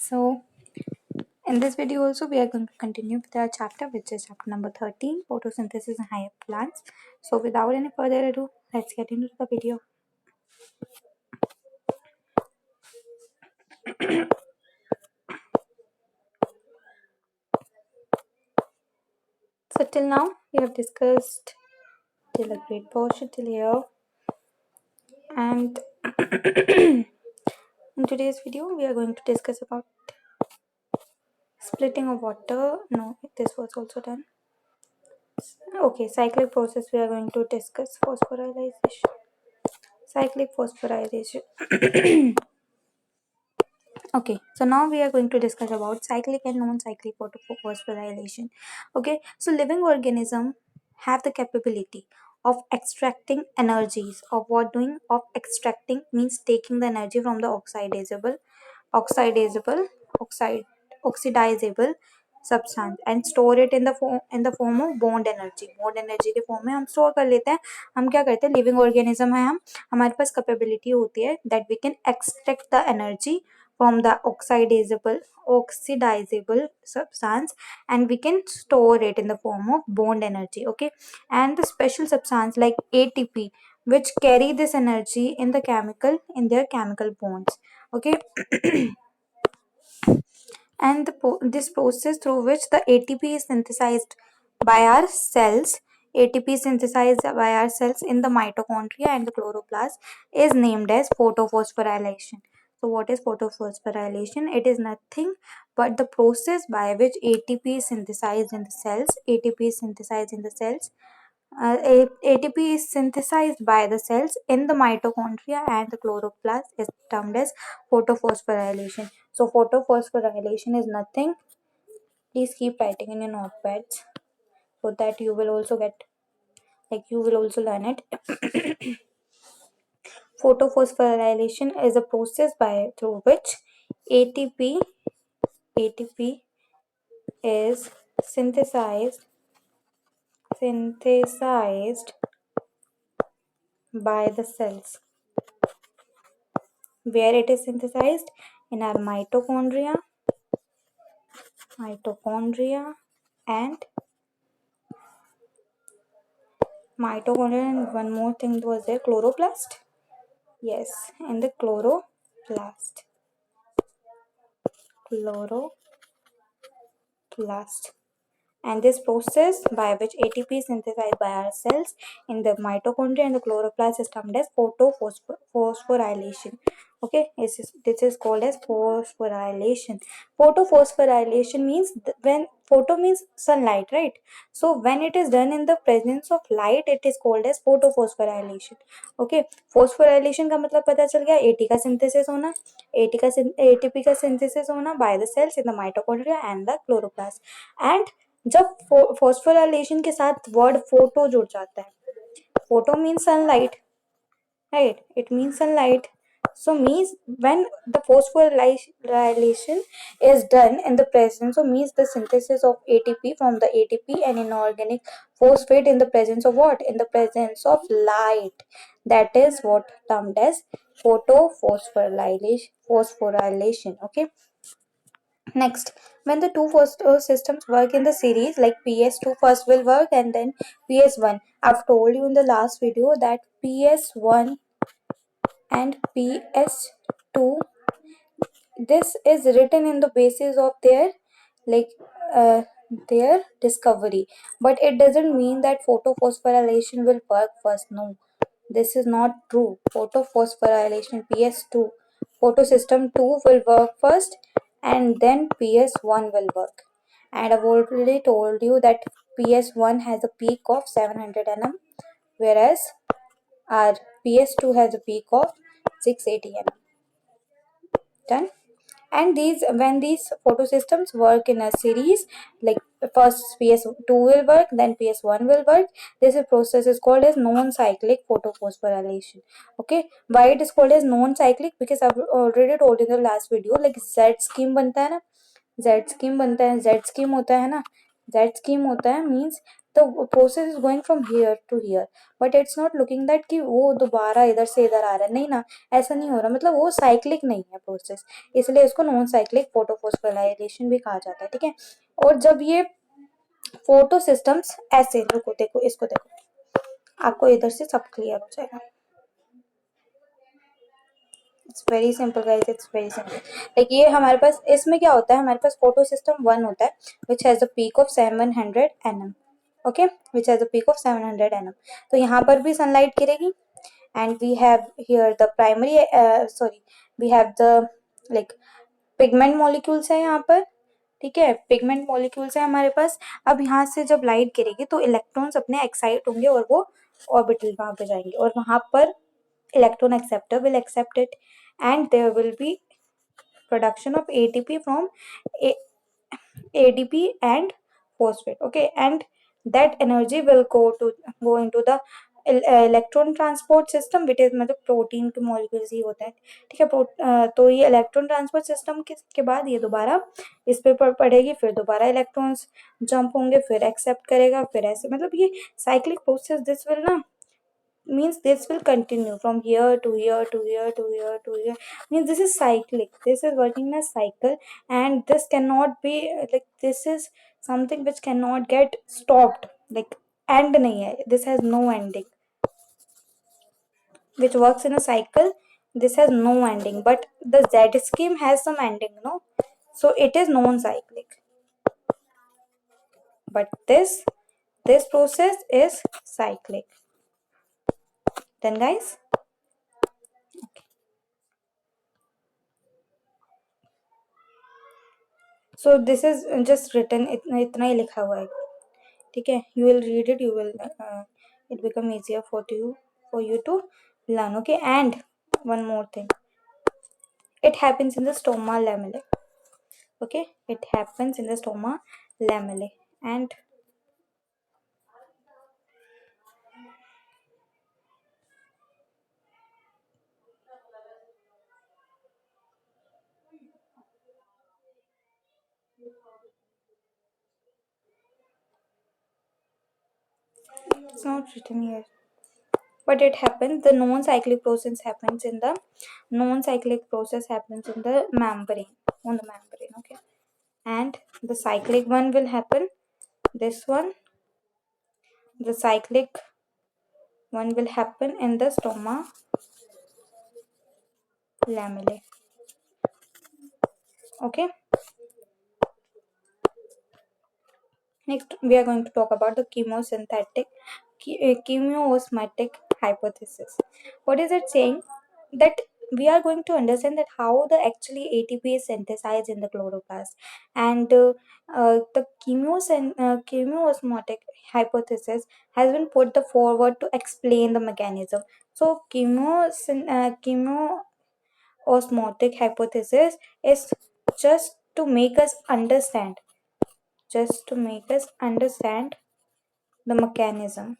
So in this video also we are going to continue with our chapter, which is chapter number 13, photosynthesis in higher plants. So without any further ado, let's get into the video. So till now we have discussed till a great portion till here, and in today's video we are going to discuss about splitting of water. No, this was also done. Okay, cyclic process we are going to discuss phosphorylation. Cyclic phosphorylation. Okay, so now we are going to discuss about cyclic and non-cyclic photophosphorylation. Okay, so living organism have the capability of extracting energies of what doing of extracting means taking the energy from the oxidizable oxide oxidizable substance and store it in the form of bond energy के form में हम store कर लेते हैं. हम क्या करते हैं, लिविंग ऑर्गेनिज्म है, हम हमारे पास कैपेबिलिटी होती है that we can extract the energy from the oxidizable substance and we can store it in the form of bond energy. Okay, and the special substance like ATP which carry this energy in their chemical bonds. Okay. And this process through which the ATP is synthesized by our cells. ATP synthesized by our cells in the mitochondria and the chloroplast is named as photophosphorylation. So what is photophosphorylation? It is nothing but the process by which ATP is synthesized in the cells. ATP is synthesized in the cells. ATP is synthesized by the cells in the mitochondria and the chloroplast is termed as photophosphorylation. So photophosphorylation is nothing. Please keep writing in your notepads so that you will also learn it. Photophosphorylation is a process through which ATP is synthesized by the cells. Where it is synthesized? In our mitochondria and one more thing was there, chloroplast. Yes, in the chloroplast. And this process by which ATP is synthesized by our cells in the mitochondria and the chloroplast is termed as photophosphorylation. Okay, this is called as phosphorylation. Photophosphorylation means when photo means sunlight, right? So when it is done in the presence of light, it is called as photophosphorylation. Okay, phosphorylation का मतलब पता चल गया, AT का synthesis होना, ATP का synthesis होना by the cells in the mitochondria and the chloroplast. And जब phosphorylation के साथ word photo जुड़ जाता है, photo means sunlight, right? It means sunlight. So means when the phosphorylation is done in the presence of means the synthesis of ATP from the ATP and inorganic phosphate in the presence of what? In the presence of light. That is what termed as photophosphorylation. Okay. Next, when the two first systems work in the series, like PS2 first will work and then PS1. I've told you in the last video that PS1 and PS2, this is written in the basis of their their discovery, but it doesn't mean that photophosphorylation will work first. No, this is not true. Photophosphorylation PS2 photosystem 2 will work first and then PS1 will work. And I've already told you that PS1 has a peak of 700 nm, whereas our PS2 has a peak of 680 nm. Done. And when these photosystems work in a series, like first PS2 will work, then PS1 will work, this process is called as non-cyclic photophosphorylation. Okay, why it is called as non-cyclic? Because I've already told in the last video, like Z scheme बनता है ना, Z scheme होता है ना, Z scheme होता है means the process is going from here to here, but it's not looking that कि वो दोबारा इधर से इधर आ रहा है, नहीं ना, ऐसा नहीं हो रहा, मतलब वो साइक्लिक नहीं है प्रोसेस, इसलिए इसको नॉन साइक्लिक फोटोफॉस्फोराइलेशन भी कहा जाता है, ठीक है। और जब ये फोटो सिस्टम्स ऐसे, रुको देखो इसको देखो, आपको इधर से सब क्लियर हो जाएगा। It's very simple guys, it's very simple. Like ये हमारे पास इसमें क्या होता है, हमारे पास फोटो सिस्टम 1 होता है which has the peak of 700 nm, okay, which has the peak of 700 nm। तो यहाँ पर भी सनलाइट गिरेगी and we have here the primary sorry we have the like pigment molecules है यहाँ पर, ठीक है, पिगमेंट मॉलिक्यूल्स है हमारे पास। अब यहाँ से जब लाइट गिरेगी तो इलेक्ट्रॉन्स अपने एक्साइट होंगे और वो ऑर्बिटल वहां पे जाएंगे, और वहां पर electron acceptor will accept it and there will be production of ATP from A ADP and phosphate, okay, and that energy will go into the electron transport system, which is मतलब protein के molecules ही होता है, ठीक है। तो ये electron transport system के बाद ये दोबारा इस पे पड़ेगी, फिर दोबारा इलेक्ट्रॉन्स जंप होंगे, फिर एक्सेप्ट करेगा, फिर ऐसे, मतलब ये साइक्लिक प्रोसेस, दिस विल ना means this will continue from here to here to here to here to here, means this is cyclic, this is working in a cycle, and this cannot be like, this is something which cannot get stopped, like end nahi hai, this has no ending, which works in a cycle, this has no ending, but the Z scheme has some ending, no, so it is non-cyclic, but this process is cyclic. Then guys, so this is just written, इतना ही लिखा हुआ है, ठीक है, you will read it, you will it become easier for you to learn, okay। And one more thing, it happens in the stoma lamellae, okay, it happens in the stoma lamellae, and it's not written here, but it happens, the non-cyclic process happens in the membrane, on the membrane, okay, and the cyclic one will happen, this one, the cyclic one will happen in the stoma lamellae, okay। Next, we are going to talk about the chemiosmatic hypothesis. What is it saying? That we are going to understand that how the actually ATP is synthesized in the chloroplast, and the chemiosmotic hypothesis has been put the forward to explain the mechanism. So, chemiosmotic hypothesis is just to make us understand, the mechanism,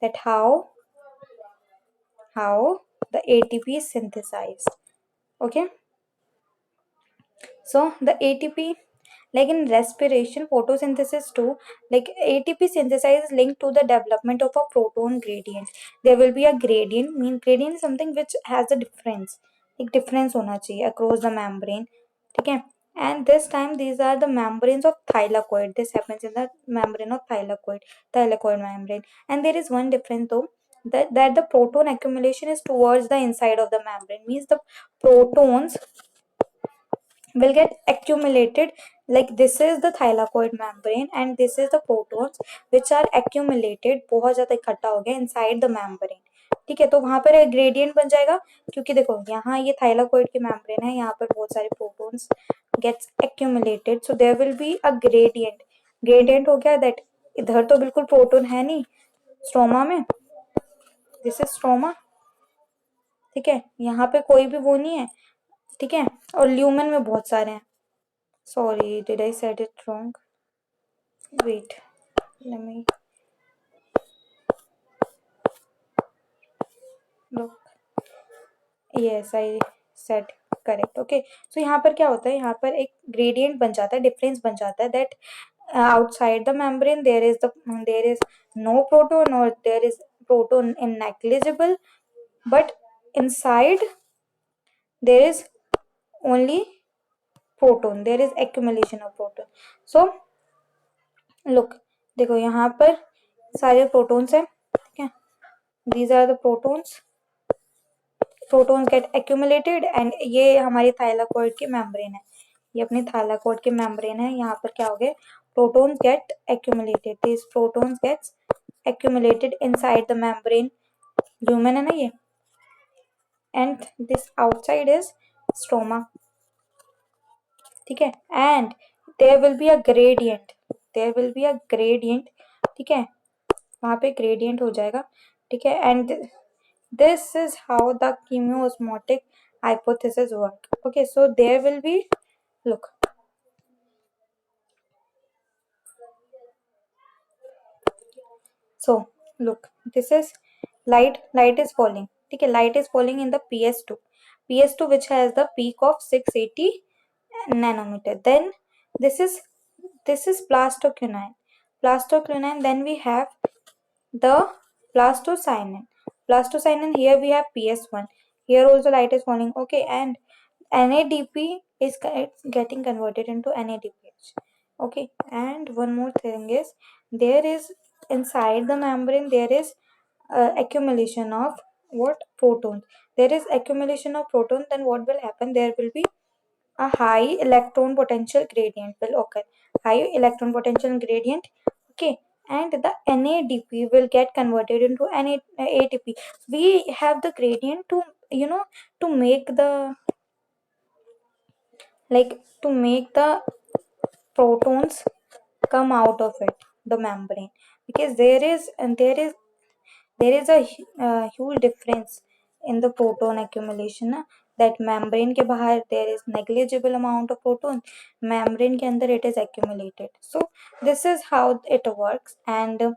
that how the ATP is synthesized, okay। So the ATP, like in respiration, photosynthesis too, like ATP synthesis is linked to the development of a proton gradient. There will be a gradient, mean gradient is something which has a difference, like difference होना चाहिए across the membrane, ठीक है। And this time these are the membranes of thylakoid, this happens in the membrane of thylakoid membrane, and there is one difference though, that the proton accumulation is towards the inside of the membrane, means the protons will get accumulated, like this is the thylakoid membrane and this is the protons which are accumulated, बहुत ज्यादा इकट्ठा हो गया inside the membrane, ठीक है। तो वहां पर एक ग्रेडियंट बन जाएगा, क्योंकि देखो यहाँ ये थाइलाकोइड की मेम्ब्रेन है, यहाँ पर बहुत सारे protons gets accumulated, so there will be a gradient हो गया, that इधर तो बिल्कुल प्रोटॉन है नहीं स्ट्रोमा में, दिस इज स्ट्रोमा, ठीक है, यहाँ पे कोई भी वो नहीं है, ठीक है, और ल्यूमन में बहुत सारे हैं, sorry did I said it wrong, wait let me look, yes I said correct, okay. So यहाँ पर क्या होता है, यहाँ पर एक ग्रेडियंट बन जाता है, डिफरेंस बन जाता है, that outside the membrane there is no proton, or there is proton in negligible, but inside there is only proton, there is accumulation of proton. So look, देखो यहाँ पर सारे protons हैं, ठीक है, these are the protons get accumulated, and ये हमारी thylakoid की membrane है, ये अपनी thylakoid की membrane है, यहाँ पर क्या हो गया, protons get accumulated, these protons gets accumulated inside the membrane, lumen है ना ये, and this outside is stroma, ठीक है, and there will be a gradient, there will be a gradient, ठीक है, वहां पे gradient हो जाएगा, ठीक है, and this is how the chemiosmotic hypothesis work. Okay, so there will be, look, so look, this is light is falling, ठीक है, light is falling in the ps2 which has the peak of 680 nanometer, then this is plastocyanine, then we have the plastocyanin. Here we have ps1, here also light is falling, okay, and NADP is getting converted into NADPH, okay, and one more thing is, there is inside the membrane there is accumulation of what, protons, there is accumulation of protons, then what will happen, there will be a high electron potential gradient will occur, high electron potential gradient, okay, and the NADP will get converted into ATP. We have the gradient to, to make the, like, to make the protons come out of it, the membrane, because there is a huge difference in the proton accumulation ना, that membrane के बाहर there is negligible amount of proton, membrane के अंदर it is accumulated. So this is how it works, and